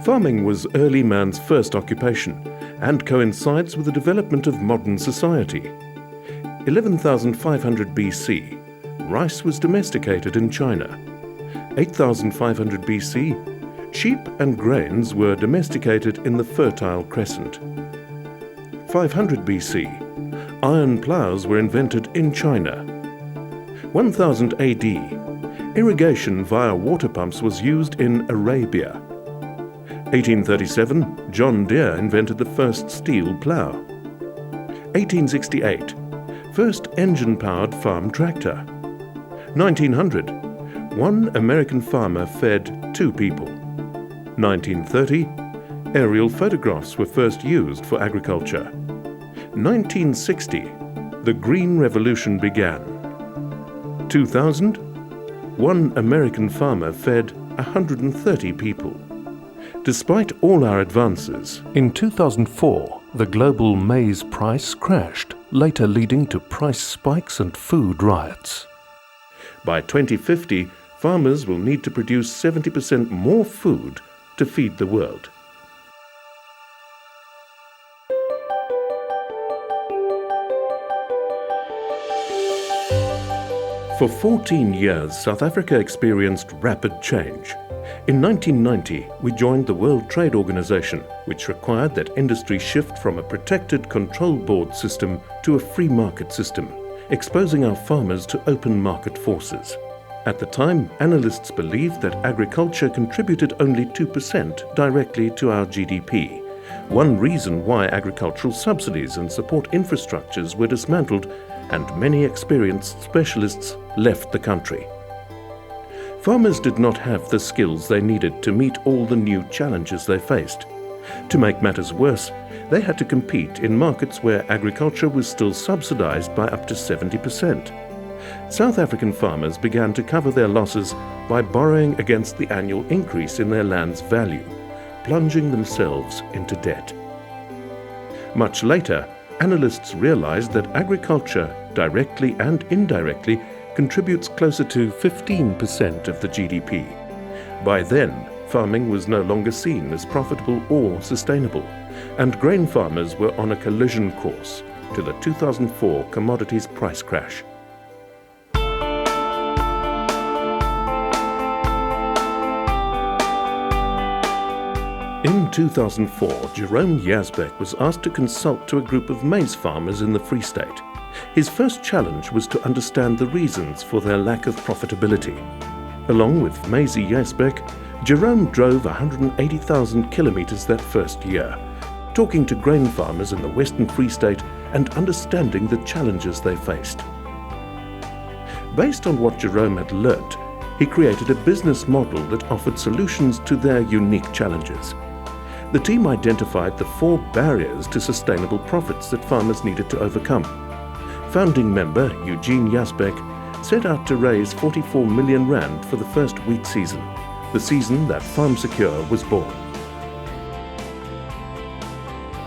Farming was early man's first occupation and coincides with the development of modern society. 11,500 BC, rice was domesticated in China. 8,500 BC, sheep and grains were domesticated in the Fertile Crescent. 500 BC, iron ploughs were invented in China. 1000 AD, irrigation via water pumps was used in Arabia. 1837, John Deere invented the first steel plough. 1868, first engine-powered farm tractor. 1900, one American farmer fed 2 people. 1930, aerial photographs were first used for agriculture. 1960, the Green Revolution began. 2000, one American farmer fed 130 people. Despite all our advances, in 2004, the global maize price crashed, later leading to price spikes and food riots. By 2050, farmers will need to produce 70% more food to feed the world. For 14 years, South Africa experienced rapid change. In 1990, we joined the World Trade Organization, which required that industry shift from a protected control board system to a free market system, exposing our farmers to open market forces. At the time, analysts believed that agriculture contributed only 2% directly to our GDP. One reason why agricultural subsidies and support infrastructures were dismantled and many experienced specialists left the country. Farmers did not have the skills they needed to meet all the new challenges they faced. To make matters worse, they had to compete in markets where agriculture was still subsidized by up to 70%. South African farmers began to cover their losses by borrowing against the annual increase in their land's value, plunging themselves into debt. Much later, analysts realized that agriculture, directly and indirectly, contributes closer to 15% of the GDP. By then, farming was no longer seen as profitable or sustainable, and grain farmers were on a collision course to the 2004 commodities price crash. In 2004, Jerome Yazbek was asked to consult to a group of maize farmers in the Free State. His first challenge was to understand the reasons for their lack of profitability. Along with Maisie Yazbek, Jerome drove 180,000 kilometers that first year, talking to grain farmers in the Western Free State and understanding the challenges they faced. Based on what Jerome had learnt, he created a business model that offered solutions to their unique challenges. The team identified the 4 barriers to sustainable profits that farmers needed to overcome. Founding member Eugene Yazbek set out to raise 44 million rand for the first wheat season, the season that Farmsecure was born.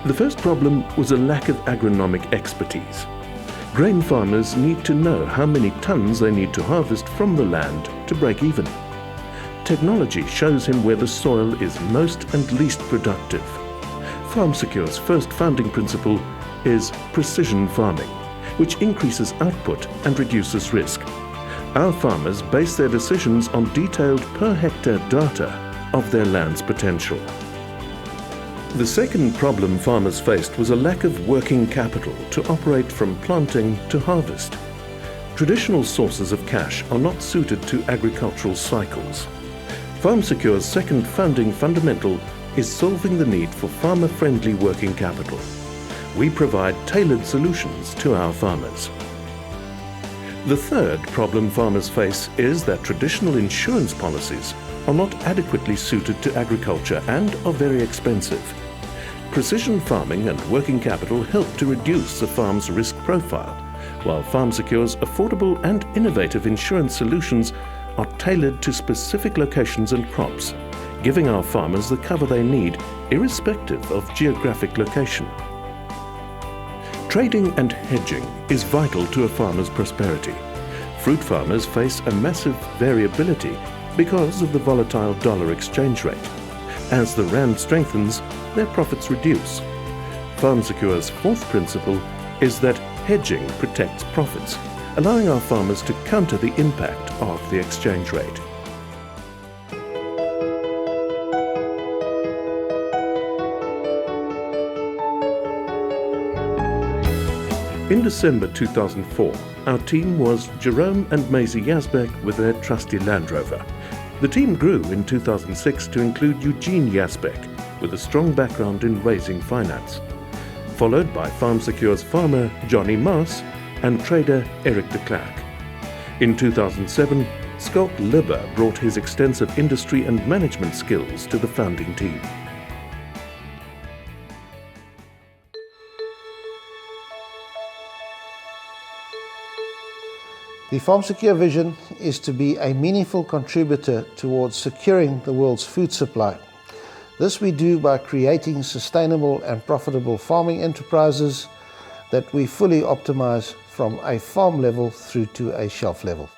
The first problem was a lack of agronomic expertise. Grain farmers need to know how many tons they need to harvest from the land to break even. Technology shows him where the soil is most and least productive. Farmsecure's first founding principle is precision farming, which increases output and reduces risk. Our farmers base their decisions on detailed per-hectare data of their land's potential. The second problem farmers faced was a lack of working capital to operate from planting to harvest. Traditional sources of cash are not suited to agricultural cycles. Farmsecure's second founding fundamental is solving the need for farmer-friendly working capital. We provide tailored solutions to our farmers. The third problem farmers face is that traditional insurance policies are not adequately suited to agriculture and are very expensive. Precision farming and working capital help to reduce the farm's risk profile, while Farmsecure's affordable and innovative insurance solutions are tailored to specific locations and crops, giving our farmers the cover they need, irrespective of geographic location. Trading and hedging is vital to a farmer's prosperity. Fruit farmers face a massive variability because of the volatile dollar exchange rate. As the rand strengthens, their profits reduce. Farmsecure's fourth principle is that hedging protects profits, allowing our farmers to counter the impact of the exchange rate. In December 2004, our team was Jerome and Maisie Yazbek with their trusty Land Rover. The team grew in 2006 to include Eugene Yazbek, with a strong background in raising finance, followed by Farmsecure's farmer Johnny Maas and trader Eric de Klerk. In 2007, Schalk Libber brought his extensive industry and management skills to the founding team. The Farmsecure vision is to be a meaningful contributor towards securing the world's food supply. This we do by creating sustainable and profitable farming enterprises that we fully optimize from a farm level through to a shelf level.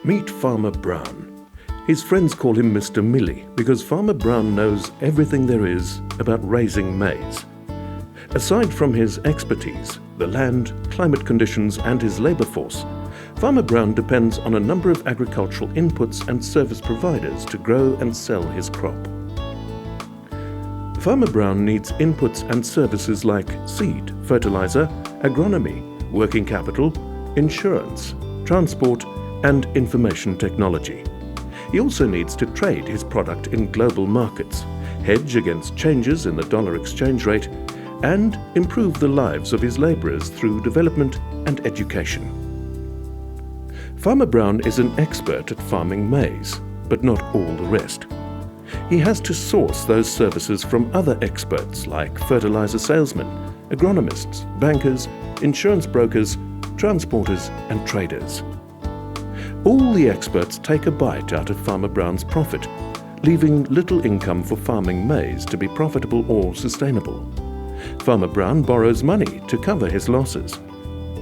Meet Farmer Brown. His friends call him Mr. Millie because Farmer Brown knows everything there is about raising maize. Aside from his expertise, the land, climate conditions and his labour force, Farmer Brown depends on a number of agricultural inputs and service providers to grow and sell his crop. Farmer Brown needs inputs and services like seed, fertiliser, agronomy, working capital, insurance, transport and information technology. He also needs to trade his product in global markets, hedge against changes in the dollar exchange rate, and improve the lives of his labourers through development and education. Farmer Brown is an expert at farming maize, but not all the rest. He has to source those services from other experts like fertiliser salesmen, agronomists, bankers, insurance brokers, transporters and traders. All the experts take a bite out of Farmer Brown's profit, leaving little income for farming maize to be profitable or sustainable. Farmer Brown borrows money to cover his losses.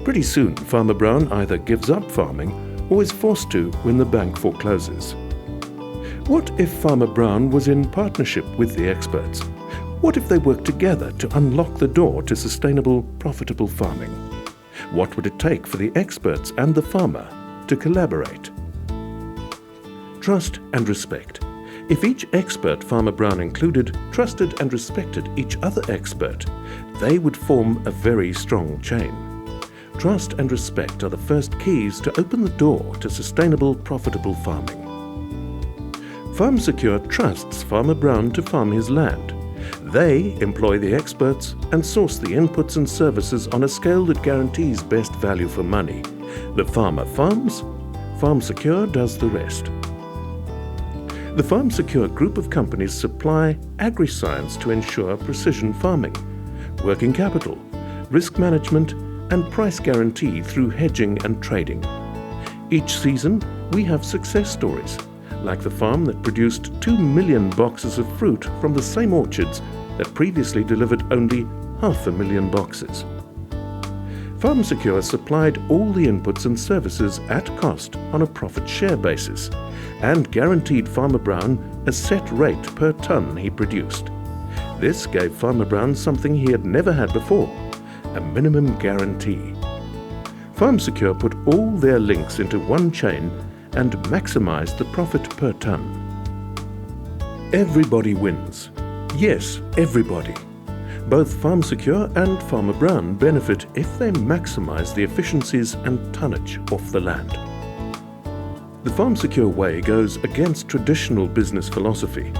Pretty soon, Farmer Brown either gives up farming or is forced to when the bank forecloses. What if Farmer Brown was in partnership with the experts? What if they worked together to unlock the door to sustainable, profitable farming? What would it take for the experts and the farmer to collaborate? Trust and respect. If each expert, Farmer Brown included, trusted and respected each other expert, they would form a very strong chain. Trust and respect are the first keys to open the door to sustainable, profitable farming. Farmsecure trusts Farmer Brown to farm his land. They employ the experts and source the inputs and services on a scale that guarantees best value for money. The farmer farms, Farmsecure does the rest. The Farmsecure Group of companies supply agri-science to ensure precision farming, working capital, risk management and price guarantee through hedging and trading. Each season, we have success stories, like the farm that produced 2 million boxes of fruit from the same orchards that previously delivered only 500,000 boxes. Farmsecure supplied all the inputs and services at cost on a profit share basis and guaranteed Farmer Brown a set rate per tonne he produced. This gave Farmer Brown something he had never had before, a minimum guarantee. Farmsecure put all their links into one chain and maximised the profit per tonne. Everybody wins. Yes, everybody. Both Farmsecure and Farmer Brown benefit if they maximise the efficiencies and tonnage off the land. The Farmsecure way goes against traditional business philosophy.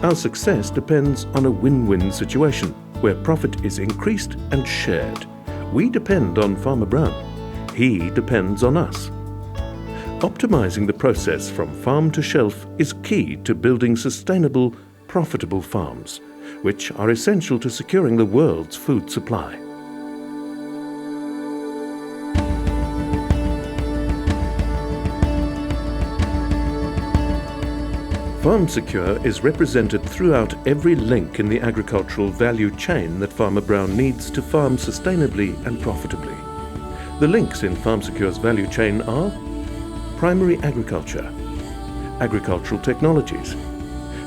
Our success depends on a win-win situation where profit is increased and shared. We depend on Farmer Brown. He depends on us. Optimising the process from farm to shelf is key to building sustainable, profitable farms, which are essential to securing the world's food supply. Farmsecure is represented throughout every link in the agricultural value chain that Farmer Brown needs to farm sustainably and profitably. The links in Farmsecure's value chain are primary agriculture, agricultural technologies,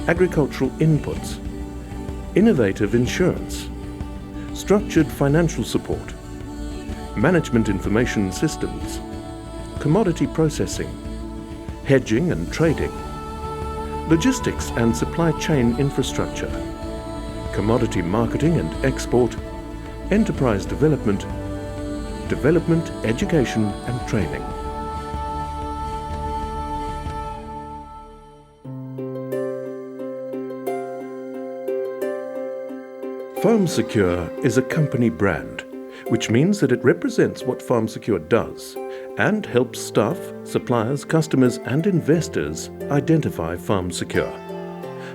agricultural inputs, innovative insurance, structured financial support, management information systems, commodity processing, hedging and trading, logistics and supply chain infrastructure, commodity marketing and export, enterprise development, education and training. Farmsecure is a company brand, which means that it represents what Farmsecure does and helps staff, suppliers, customers and investors identify Farmsecure.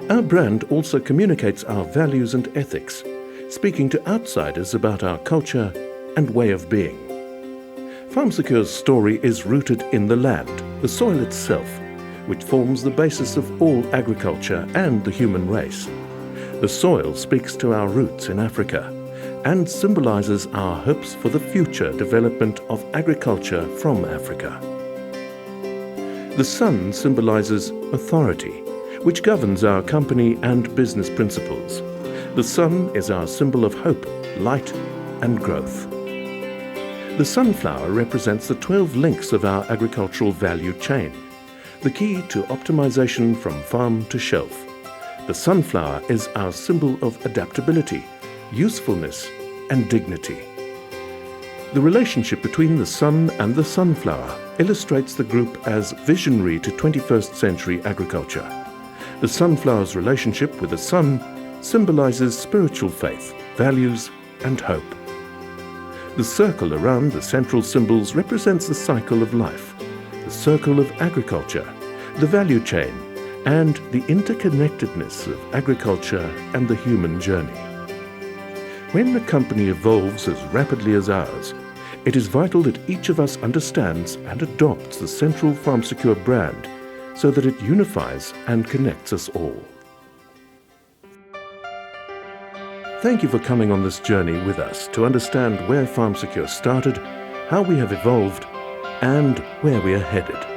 Our brand also communicates our values and ethics, speaking to outsiders about our culture and way of being. Farmsecure's story is rooted in the land, the soil itself, which forms the basis of all agriculture and the human race. The soil speaks to our roots in Africa and symbolizes our hopes for the future development of agriculture from Africa. The sun symbolizes authority, which governs our company and business principles. The sun is our symbol of hope, light, and growth. The sunflower represents the 12 links of our agricultural value chain, the key to optimization from farm to shelf. The sunflower is our symbol of adaptability, usefulness, and dignity. The relationship between the sun and the sunflower illustrates the group as visionary to 21st century agriculture. The sunflower's relationship with the sun symbolizes spiritual faith, values, and hope. The circle around the central symbols represents the cycle of life, the circle of agriculture, the value chain, and the interconnectedness of agriculture and the human journey. When a company evolves as rapidly as ours, it is vital that each of us understands and adopts the central Farmsecure brand so that it unifies and connects us all. Thank you for coming on this journey with us to understand where Farmsecure started, how we have evolved, and where we are headed.